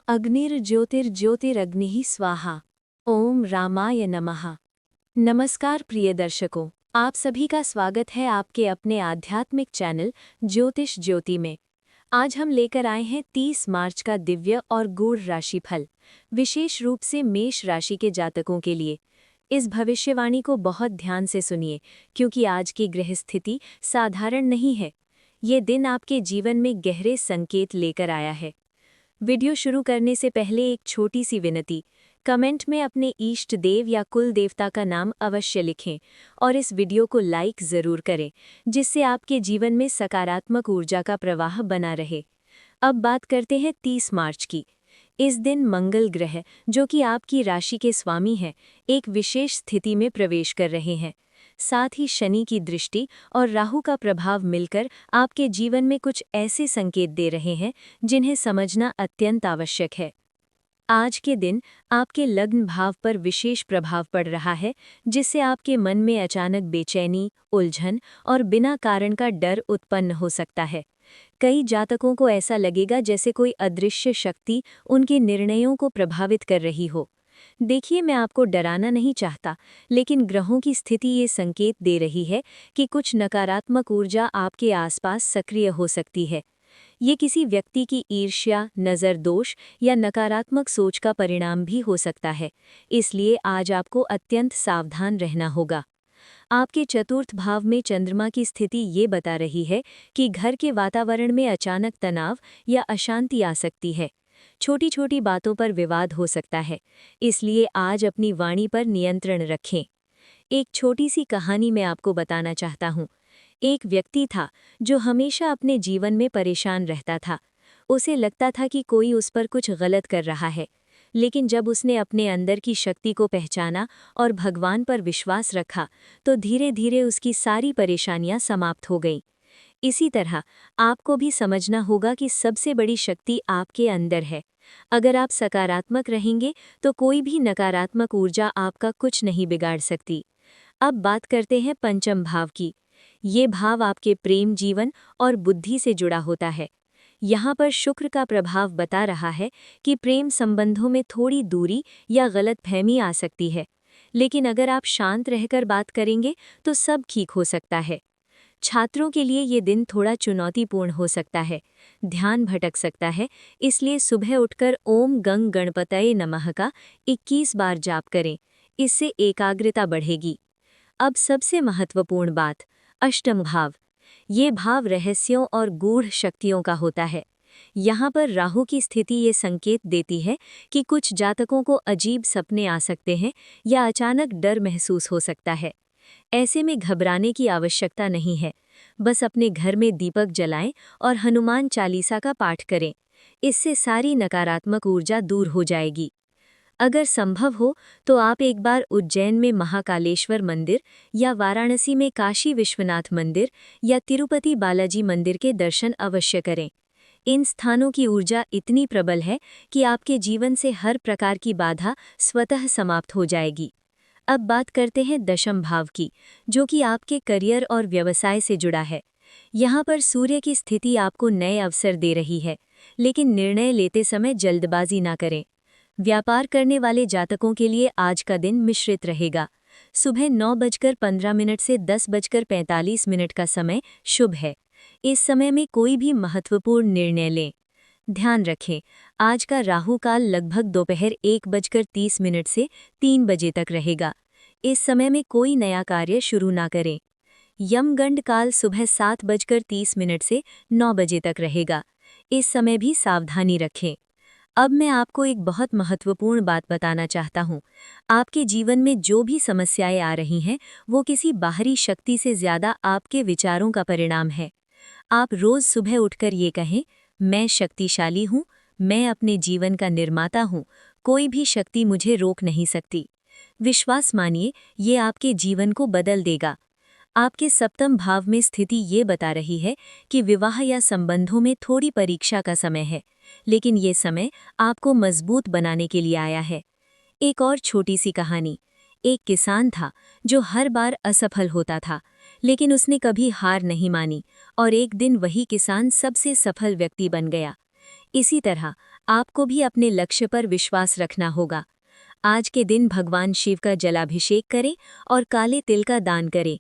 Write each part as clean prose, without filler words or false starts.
अग्निर्ज्योतिर्ज्योतिरग्निः स्वाहा। ओम रामाय नमः। नमस्कार प्रिय दर्शकों, आप सभी का स्वागत है आपके अपने आध्यात्मिक चैनल ज्योतिष ज्योति में। आज हम लेकर आए हैं 30 मार्च का दिव्य और गूढ़ राशिफल, विशेष रूप से मेष राशि के जातकों के लिए। इस भविष्यवाणी को बहुत ध्यान से सुनिए, क्योंकि आज की ग्रह स्थिति साधारण नहीं है। ये दिन आपके जीवन में गहरे संकेत लेकर आया है। वीडियो शुरू करने से पहले एक छोटी सी विनती, कमेंट में अपने इष्ट देव या कुल देवता का नाम अवश्य लिखें और इस वीडियो को लाइक ज़रूर करें, जिससे आपके जीवन में सकारात्मक ऊर्जा का प्रवाह बना रहे। अब बात करते हैं 30 मार्च की। इस दिन मंगल ग्रह, जो कि आपकी राशि के स्वामी हैं, एक विशेष स्थिति में प्रवेश कर रहे हैं। साथ ही शनि की दृष्टि और राहु का प्रभाव मिलकर आपके जीवन में कुछ ऐसे संकेत दे रहे हैं जिन्हें समझना अत्यंत आवश्यक है। आज के दिन आपके लग्न भाव पर विशेष प्रभाव पड़ रहा है, जिससे आपके मन में अचानक बेचैनी, उलझन और बिना कारण का डर उत्पन्न हो सकता है। कई जातकों को ऐसा लगेगा जैसे कोई अदृश्य शक्ति उनके निर्णयों को प्रभावित कर रही हो। देखिए, मैं आपको डराना नहीं चाहता, लेकिन ग्रहों की स्थिति ये संकेत दे रही है कि कुछ नकारात्मक ऊर्जा आपके आसपास सक्रिय हो सकती है। ये किसी व्यक्ति की ईर्ष्या, नज़र दोष या नकारात्मक सोच का परिणाम भी हो सकता है। इसलिए आज आपको अत्यंत सावधान रहना होगा। आपके चतुर्थ भाव में चंद्रमा की स्थिति ये बता रही है कि घर के वातावरण में अचानक तनाव या अशांति आ सकती है। छोटी छोटी बातों पर विवाद हो सकता है, इसलिए आज अपनी वाणी पर नियंत्रण रखें। एक छोटी सी कहानी मैं आपको बताना चाहता हूँ। एक व्यक्ति था जो हमेशा अपने जीवन में परेशान रहता था। उसे लगता था कि कोई उस पर कुछ गलत कर रहा है, लेकिन जब उसने अपने अंदर की शक्ति को पहचाना और भगवान पर विश्वास रखा, तो धीरे धीरे उसकी सारी परेशानियां समाप्त हो गईं। इसी तरह आपको भी समझना होगा कि सबसे बड़ी शक्ति आपके अंदर है। अगर आप सकारात्मक रहेंगे तो कोई भी नकारात्मक ऊर्जा आपका कुछ नहीं बिगाड़ सकती। अब बात करते हैं पंचम भाव की। ये भाव आपके प्रेम जीवन और बुद्धि से जुड़ा होता है। यहाँ पर शुक्र का प्रभाव बता रहा है कि प्रेम संबंधों में थोड़ी दूरी या गलतफहमी आ सकती है, लेकिन अगर आप शांत रहकर बात करेंगे तो सब ठीक हो सकता है। छात्रों के लिए ये दिन थोड़ा चुनौतीपूर्ण हो सकता है, ध्यान भटक सकता है, इसलिए सुबह उठकर ओम गंग गणपतये नमः का 21 बार जाप करें। इससे एकाग्रता बढ़ेगी। अब सबसे महत्वपूर्ण बात, अष्टम भाव। ये भाव रहस्यों और गूढ़ शक्तियों का होता है। यहाँ पर राहु की स्थिति ये संकेत देती है कि कुछ जातकों को अजीब सपने आ सकते हैं या अचानक डर महसूस हो सकता है। ऐसे में घबराने की आवश्यकता नहीं है। बस अपने घर में दीपक जलाएं और हनुमान चालीसा का पाठ करें। इससे सारी नकारात्मक ऊर्जा दूर हो जाएगी। अगर संभव हो तो आप एक बार उज्जैन में महाकालेश्वर मंदिर या वाराणसी में काशी विश्वनाथ मंदिर या तिरुपति बालाजी मंदिर के दर्शन अवश्य करें। इन स्थानों की ऊर्जा इतनी प्रबल है कि आपके जीवन से हर प्रकार की बाधा स्वतः समाप्त हो जाएगी। अब बात करते हैं दशम भाव की, जो कि आपके करियर और व्यवसाय से जुड़ा है। यहाँ पर सूर्य की स्थिति आपको नए अवसर दे रही है, लेकिन निर्णय लेते समय जल्दबाजी ना करें। व्यापार करने वाले जातकों के लिए आज का दिन मिश्रित रहेगा। सुबह 9:15 से 10:45 का समय शुभ है। इस समय में कोई भी महत्वपूर्ण निर्णय लें। ध्यान रखें, आज का राहु काल लगभग दोपहर 1:30 से 3 बजे तक रहेगा। इस समय में कोई नया कार्य शुरू ना करें। यमगंड काल सुबह 7:30 से 9 बजे तक रहेगा। इस समय भी सावधानी रखें। अब मैं आपको एक बहुत महत्वपूर्ण बात बताना चाहता हूँ। आपके जीवन में जो भी समस्याएं आ रही हैं, वो किसी बाहरी शक्ति से ज़्यादा आपके विचारों का परिणाम है। आप रोज़ सुबह उठकर ये कहें, मैं शक्तिशाली हूँ, मैं अपने जीवन का निर्माता हूँ, कोई भी शक्ति मुझे रोक नहीं सकती। विश्वास मानिए, ये आपके जीवन को बदल देगा। आपके सप्तम भाव में स्थिति ये बता रही है कि विवाह या संबंधों में थोड़ी परीक्षा का समय है, लेकिन ये समय आपको मजबूत बनाने के लिए आया है। एक और छोटी सी कहानी। एक किसान था जो हर बार असफल होता था, लेकिन उसने कभी हार नहीं मानी और एक दिन वही किसान सबसे सफल व्यक्ति बन गया। इसी तरह आपको भी अपने लक्ष्य पर विश्वास रखना होगा। आज के दिन भगवान शिव का जलाभिषेक करें और काले तिल का दान करें।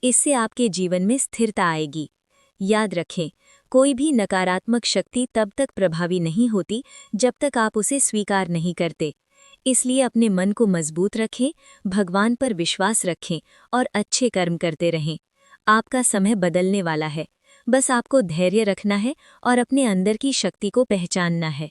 इससे आपके जीवन में स्थिरता आएगी। याद रखें, कोई भी नकारात्मक शक्ति तब तक प्रभावी नहीं होती जब तक आप उसे स्वीकार नहीं करते। इसलिए अपने मन को मजबूत रखें, भगवान पर विश्वास रखें और अच्छे कर्म करते रहें। आपका समय बदलने वाला है, बस आपको धैर्य रखना है और अपने अंदर की शक्ति को पहचानना है।